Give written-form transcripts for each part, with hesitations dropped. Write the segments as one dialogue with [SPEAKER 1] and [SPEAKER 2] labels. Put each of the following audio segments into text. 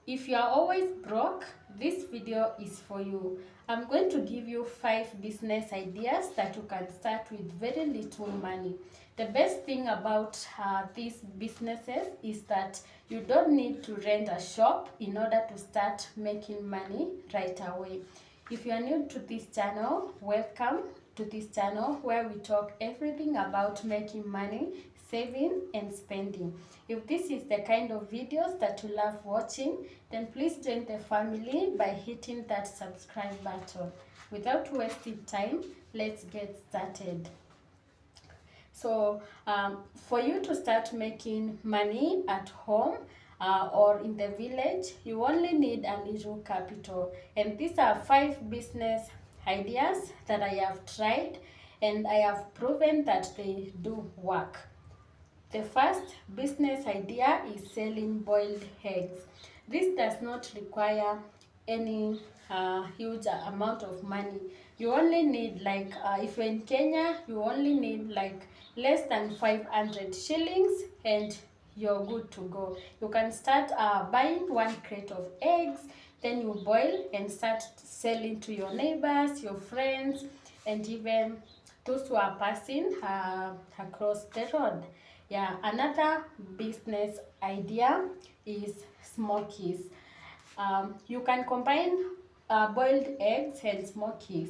[SPEAKER 1] If you are always broke, this video is for you. I'm going to give you 5 business ideas that you can start with very little money. The best thing about these businesses is that you don't need to rent a shop in order to start making money right away. If you are new to this channel, welcome to this channel where we talk everything about making money, saving and spending. If this is the kind of videos that you love watching, then please join the family by hitting that subscribe button. Without wasting time, let's get started. So for you to start making money at home or in the village, you only need a little capital. And these are 5 business ideas that I have tried and I have proven that they do work. The first business idea is selling boiled eggs. This does not require any huge amount of money. You only need if you're in Kenya, you only need less than 500 shillings and you're good to go. You can start buying 1 crate of eggs, then you boil and start selling to your neighbors, your friends, and even those who are passing across the road. Yeah, another business idea is smokies. You can combine boiled eggs and smokies.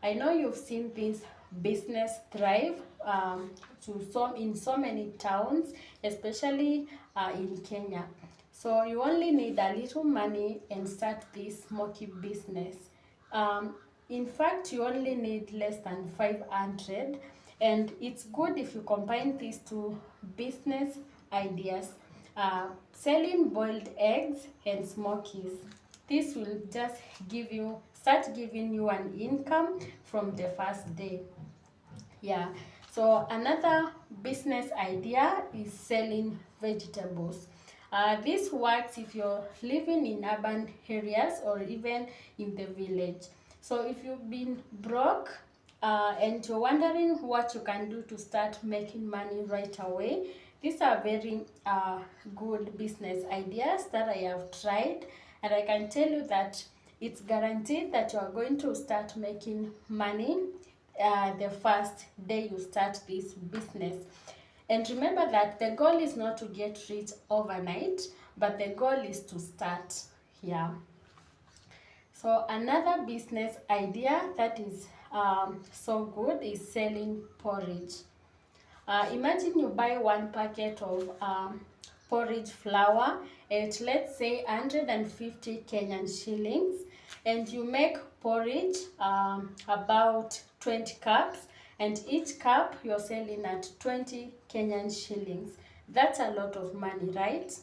[SPEAKER 1] I know you've seen this business thrive in so many towns, especially in Kenya. So you only need a little money and start this smoky business. In fact, you only need less than 500, and it's good if you combine these two business ideas, selling boiled eggs and smokies. This will just start giving you an income from the first day. Yeah, so another business idea is selling vegetables. This works if you're living in urban areas or even in the village. So if you've been broke and you're wondering what you can do to start making money right away, these are very good business ideas that I have tried, and I can tell you that it's guaranteed that you are going to start making money the first day you start this business. And remember that the goal is not to get rich overnight, but the goal is to start. Yeah. So another business idea that is so good is selling porridge. Imagine you buy 1 packet of porridge flour at, let's say, 150 Kenyan shillings, and you make porridge about 20 cups, and each cup you're selling at 20 Kenyan shillings. That's a lot of money, right?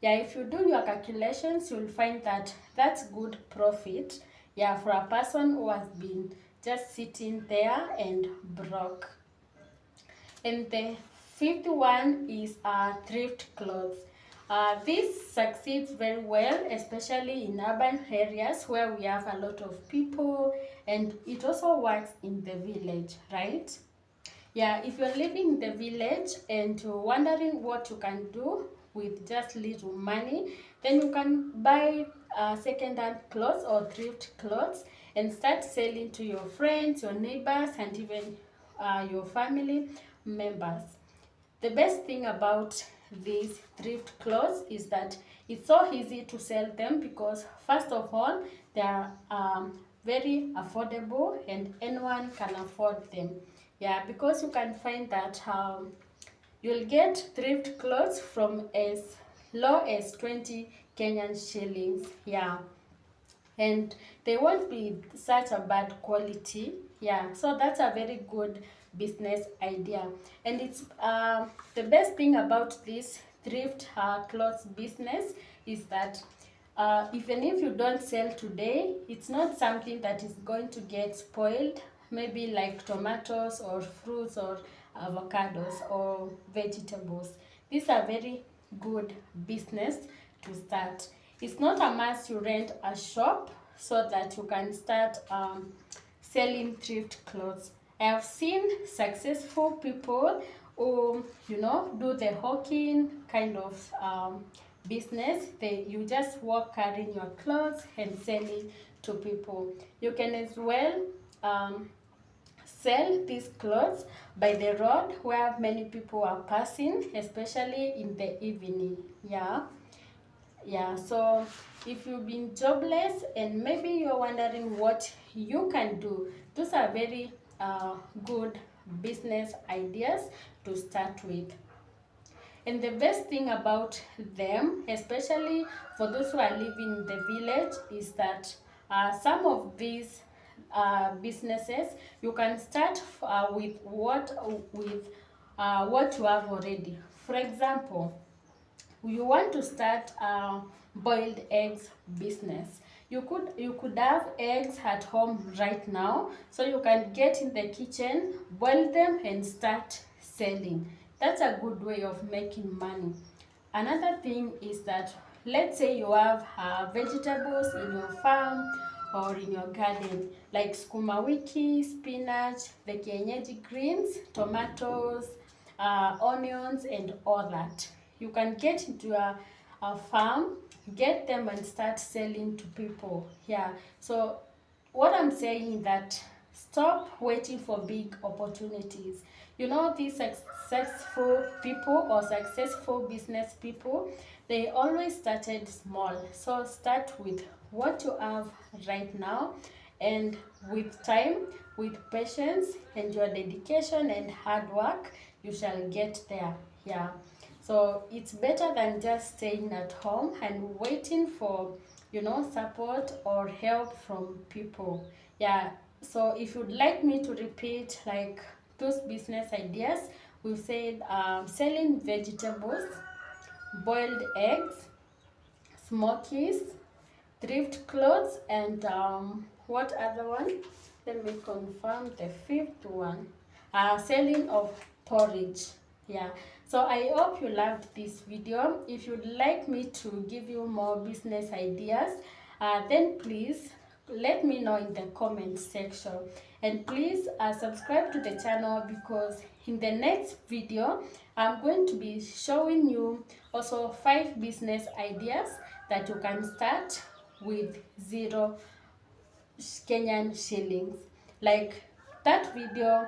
[SPEAKER 1] Yeah, if you do your calculations, you'll find that that's good profit, yeah, for a person who has been just sitting there and broke. And the 5th one is thrift clothes. This succeeds very well, especially in urban areas where we have a lot of people, and it also works in the village, right? Yeah, if you're living in the village and you're wondering what you can do with just little money, then you can buy second-hand clothes or thrift clothes and start selling to your friends, your neighbors, and even your family members. The best thing about these thrift clothes is that it's so easy to sell them because, first of all, they are very affordable and anyone can afford them. Yeah, because you can find that you'll get thrift clothes from as low as 20 Kenyan shillings. Yeah, and they won't be such a bad quality. Yeah, so that's a very good business idea. And it's the best thing about this thrift clothes business is that even if you don't sell today, it's not something that is going to get spoiled, maybe like tomatoes or fruits or avocados or vegetables. These are very good business to start. It's not a must you rent a shop so that you can start selling thrift clothes. I have seen successful people who, do the hawking kind of business. You just walk carrying your clothes and selling to people. You can as well sell these clothes by the road where many people are passing, especially in the evening. Yeah, so if you've been jobless and maybe you're wondering what you can do, those are very good business ideas to start with. And the best thing about them, especially for those who are living in the village, is that some of these businesses you can start with what you have already. For example, you want to start a boiled eggs business. You could have eggs at home right now, so you can get in the kitchen, boil them and start selling. That's a good way of making money. Another thing is that, let's say you have vegetables in your farm or in your garden, like sukuma wiki, spinach, the kienyeji greens, tomatoes, onions and all that. You can get into a farm, get them and start selling to people. Yeah, so what I'm saying is that stop waiting for big opportunities. You know, these successful people or successful business people, they always started small. So start with what you have right now, and with time, with patience and your dedication and hard work, you shall get there. Yeah, so it's better than just staying at home and waiting for, support or help from people. Yeah, so if you'd like me to repeat like those business ideas, we said selling vegetables, boiled eggs, smokies, thrift clothes, and what other one? Let me confirm the fifth one. Selling of porridge. Yeah. So I hope you loved this video. If you'd like me to give you more business ideas, then please let me know in the comment section. And please subscribe to the channel, because in the next video I'm going to be showing you also 5 business ideas that you can start with 0 Kenyan shillings. Like, that video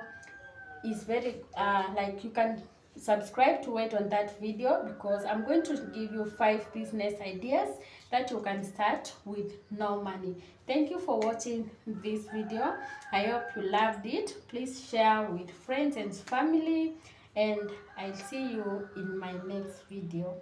[SPEAKER 1] is very like, you can subscribe to it on that video, because I'm going to give you 5 business ideas that you can start with no money. Thank you for watching this video. I hope you loved it. Please share with friends and family, and I'll see you in my next video.